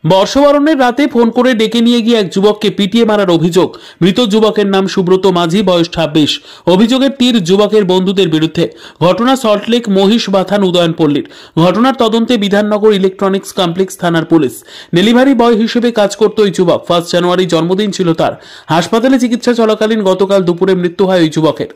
বর্ষবরণের রাতে ফোন করে ডেকে নিয়ে গিয়ে এক যুবককে পিটিয়ে মারার অভিযোগ। মৃত যুবকের নাম সুব্রত মাঝি, বয়স 26। অভিযোগের তীর যুবকের বন্ধুদের বিরুদ্ধে। ঘটনা সল্টলেক মহিষবাথান উদয়নপল্লীর। ঘটনার তদন্তে বিধাননগর ইলেকট্রনিক্স কমপ্লেক্স থানার পুলিশ। ডেলিভারি বয় হিসেবে কাজ করত ওই যুবক। 1 জানুয়ারি জন্মদিন ছিল তার। হাসপাতালে চিকিৎসা চলাকালীন গতকাল দুপুরে মৃত্যু হয় ওই যুবকের।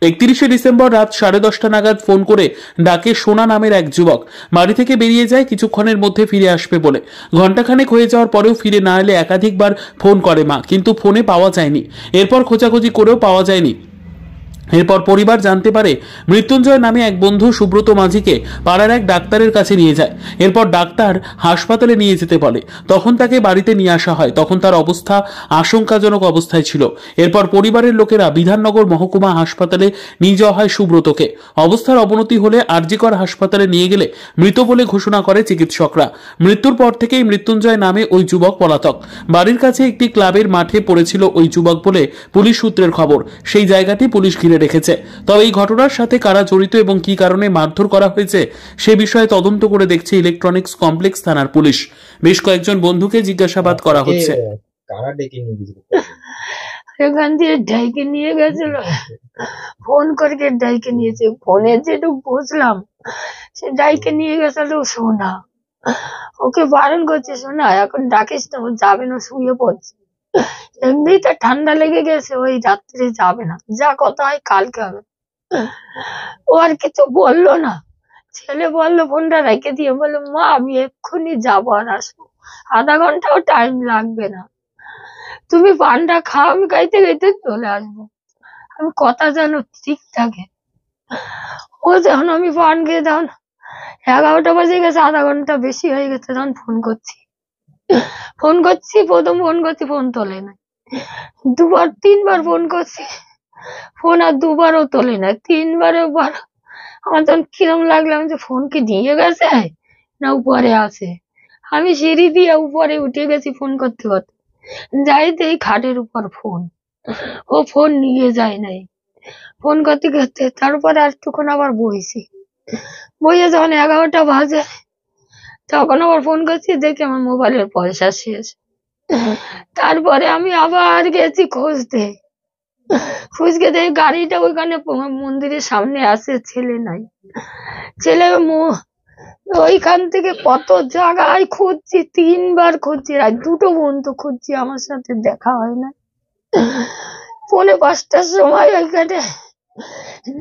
31 ডিসেম্বর রাত 10:30 নাগাদ ফোন করে ডাকে সোনা নামের এক যুবক। বাড়ি থেকে বেরিয়ে যায় কিছুক্ষণের মধ্যে ফিরে আসবে বলে। ঘণ্টাখানেক হয়ে যাওয়ার পরেও ফিরে না এলে একাধিকবার ফোন করে মা, কিন্তু ফোনে পাওয়া যায়নি। এরপর খোঁজাখুঁজি করেও পাওয়া যায়নি। এরপর পরিবার জানতে পারে মৃত্যুঞ্জয় নামে এক বন্ধু সুব্রত মাঝিকে পাড়ার এক ডাক্তারের কাছে নিয়ে যায়। এরপর ডাক্তার হাসপাতালে নিয়ে যেতে বলে। তখন তাকে বাড়িতে নিয়ে আসা হয়। তখন তার অবস্থা আশঙ্কাজনক অবস্থায় ছিল। এরপর পরিবারের লোকেরা বিধাননগর মহকুমা হাসপাতালে নিয়ে যাওয়া হয় সুব্রতকে। অবস্থার অবনতি হলে আরজিকর হাসপাতালে নিয়ে গেলে মৃত বলে ঘোষণা করে চিকিৎসকরা। মৃত্যুর পর থেকেই মৃত্যুঞ্জয় নামে ওই যুবক পলাতক। বাড়ির কাছে একটি ক্লাবের মাঠে পড়েছিল ওই যুবক বলে পুলিশ সূত্রের খবর। সেই জায়গাটি পুলিশ ঘিরে রেখেছে। তবে এই ঘটনার সাথে কারা জড়িত এবং কি কারণে মারধর করা হয়েছে সে বিষয়ে তদন্ত করে দেখছে ইলেকট্রনিক্স কমপ্লেক্স থানার পুলিশ। বেশ কয়েকজন বন্ধুকে জিজ্ঞাসাবাদ করা হচ্ছে। এখান দিয়ে ডাইকে নিয়ে গেছিল, ফোন করে ডাইকে নিয়েছে। ফোনে যেটুকু বুঝলাম সে ডাইকে নিয়ে গেছিল সোনা। ওকে বারণ করছে, সোনা এখন ডাকিস না, ও যাবে না, শুয়ে পড়ছে। এমনিতে ঠান্ডা লেগে গেছে, ওই রাত্রে যাবে না, যা কথা হয় কালকে হবে। ও আর কিছু বললো না। ছেলে বললো, ফোনটা রেখে দিয়ে বললো, মা আমি এক্ষুনি যাবো আর আসবো, আধা ঘন্টাও টাইম লাগবে না, তুমি পানটা খাও, আমি খাইতে খাইতে চলে আসবো। আমি কথা যেন ঠিক থাকে। ও যখন আমি পান খেয়ে তখন 11টা বাজে গেছে, আধা ঘন্টা বেশি হয়ে গেছে, তখন ফোন করছি। প্রথম ফোন করছি, ফোন তোলে না। 2-3বার ফোন করছি, ফোন আর 2বারও তোলে না। 3বারের পর আমার তখন কিরম লাগলাম যে ফোন কি নিয়ে গেছে না উপরে আছে। আমি সিঁড়ি দিয়ে উপরে উঠে গেছি ফোন করতে করতে, যাইতে এই খাটের উপর ফোন। ও ফোন নিয়ে যায় নাই। ফোন করতে করতে তারপরে আর তখন আবার বইছি। বইয়ে যখন 11টা বাজে তখন আবার ফোন করছি, দেখি আমার মোবাইলের পয়সা শেষ। তারপরে আমি আবার গেছি খুঁজতে। খুঁজতে দেখি গাড়িটা ওইখানে মন্দিরের সামনে আছে, ছেলে নাই। ছেলে ওইখান থেকে কত জায়গায় খুঁজছি, 3বার খুঁজছি, আর 2টো বন্ধু খুঁজছি, আমার সাথে দেখা হয় না। 4:45টার সময় ওইখানে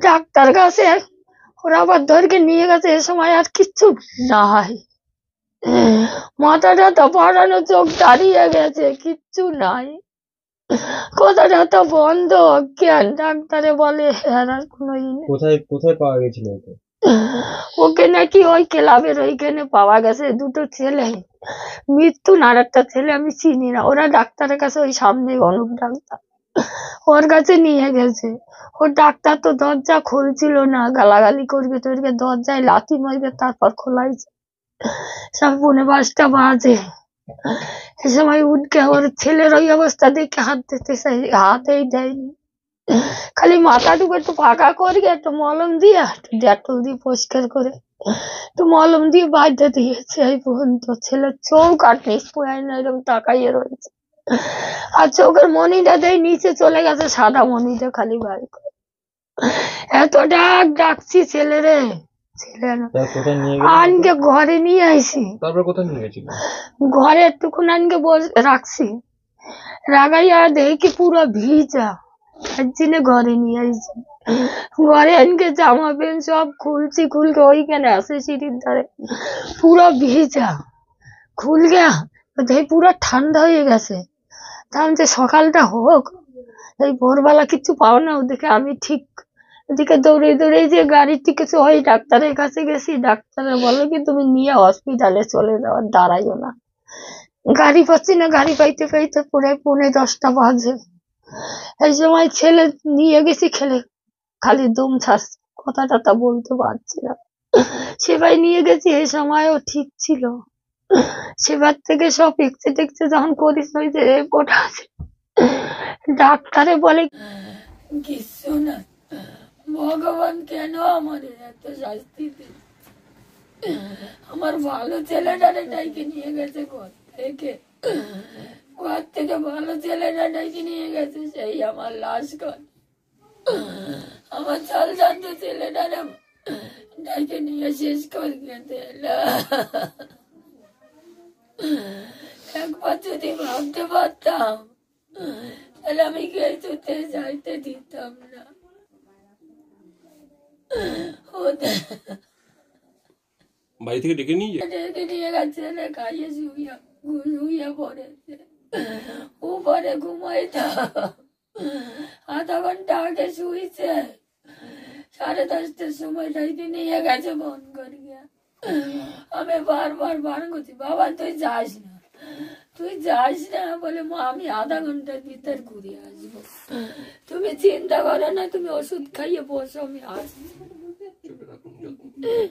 ডাক্তার কাছে ওরা আবার ধরকে নিয়ে গেছে। এ সময় আর কিচ্ছু নাই, মাথাটা তো পড়ানো, চোখ দাঁড়িয়ে গেছে, কিচ্ছু নাই, কথাটা তো বন্ধ। জ্ঞান ডাক্তারে বলে আর কোনো কোথায় পাওয়া গেছিল ওকে? ওকে নাকি ওই ক্লাবের ওইখানে পাওয়া গেছে। 2টো ছেলে, মৃত্যুন আর একটা ছেলে আমি চিনি না। ওরা ডাক্তারের কাছে ওই সামনে অনুপ ডাক্তার, ওর কাছে নিয়ে গেছে। ও ডাক্তার তো দরজা খুলছিল না, গালাগালি করবে তোরকে, দরজায় লাথি মারবে, তারপর খোলাইছে। সব 4:45টা বাজে। সে সময় উঠকে ওর ছেলের ওই অবস্থা দেখে হাত দিতে চাই, হাতেই দেয়নি। খালি মাথাটুকু একটু ফাঁকা করে একটু মলম দিয়ে, একটু ডেটল দিয়ে পরিষ্কার করে একটু মলম দিয়ে বাঁধতে দিয়েছে। এই পর্যন্ত ছেলের চোখ আর নিষ্পয় না, এরকম তাকাইয়ে রয়েছে। আর চোখের মনিটা দেয় নিচে চলে গেছে, সাদা মনিটা খালি বার করে। এত ডাকছি ছেলেরে, আনকে ঘরে নিয়ে আইসি। তারপর কোথায় নিয়ে গেছিল? ঘরে একটুক্ষণ আনকে রাখছি, রাগাইয়া দেখি পুরো ভিজা, একদিনে ঘরে নিয়ে আইসি। ঘরে আনকে জামা প্যান্ট সব খুলছি, খুলকে ওইখানে আছে সিঁড়ির ধারে, পুরো ভিজা। খুলকে দেখি পুরো ঠান্ডা হয়ে গেছে। তাহলে যে সকালটা হোক, এই ভোরবেলা কিছু পাও না। ওদিকে আমি ঠিক এদিকে দৌড়ে দৌড়ে যে গাড়ির টিকেছে ওই ডাক্তারের কাছে গেছি। ডাক্তার বলে কি তুমি নিয়ে হসপিটালে চলে যাও, দাঁড়াইও না। গাড়ি পাচ্ছি না, গাড়ি পাইতে পাইতে প্রায় 10:45টা বাজে। এই সময় ছেলে নিয়ে গেছি, খেলে খালি দম ছাড়ছে, কথা টথা বলতে পারছি না। সেবাই নিয়ে গেছি, এই সময়ও ঠিক ছিল। সেবার থেকে সব এক্সে টেক্সে যখন করিস ওই যে রিপোর্ট আছে, ডাক্তারে বলে কিছু না, ভগবান কেন আমাদের এত শাস্তি দিচ্ছে। আমার ভালো ছেলেটারে ডাইকে নিয়ে গেছে ঘর থেকে ভালো ছেলেটা ডাইকে নিয়ে গেছে, সেই আমার লাশ ঘর। আমার চাল জানতো ছেলেটারে ডাইকে নিয়ে শেষ করে গেছে। একবার যদি ভাবতে পারতাম তাহলে আমি কিছুতে যাইতে দিতাম না। বাড়ি থেকে ডেকে নিয়ে যায়? ডেকে নিয়ে গেছে, খাইয়ে শুইয়া পড়েছে, উপরে ঘুমাইতাম, আধা ঘন্টা আগে শুইছে, 10:30টার সময় ডাইকে নিয়ে গেছে ফোন করিয়া। আমি বারবার বারণ করছি, বাবা তুই যাস না, তুই যাস না। বলে মা আমি আধা ঘন্টার ভিতর ঘুরে আসবো, তুমি চিন্তা করো না, তুমি ওষুধ খাইয়ে বসো, আমি আসবো।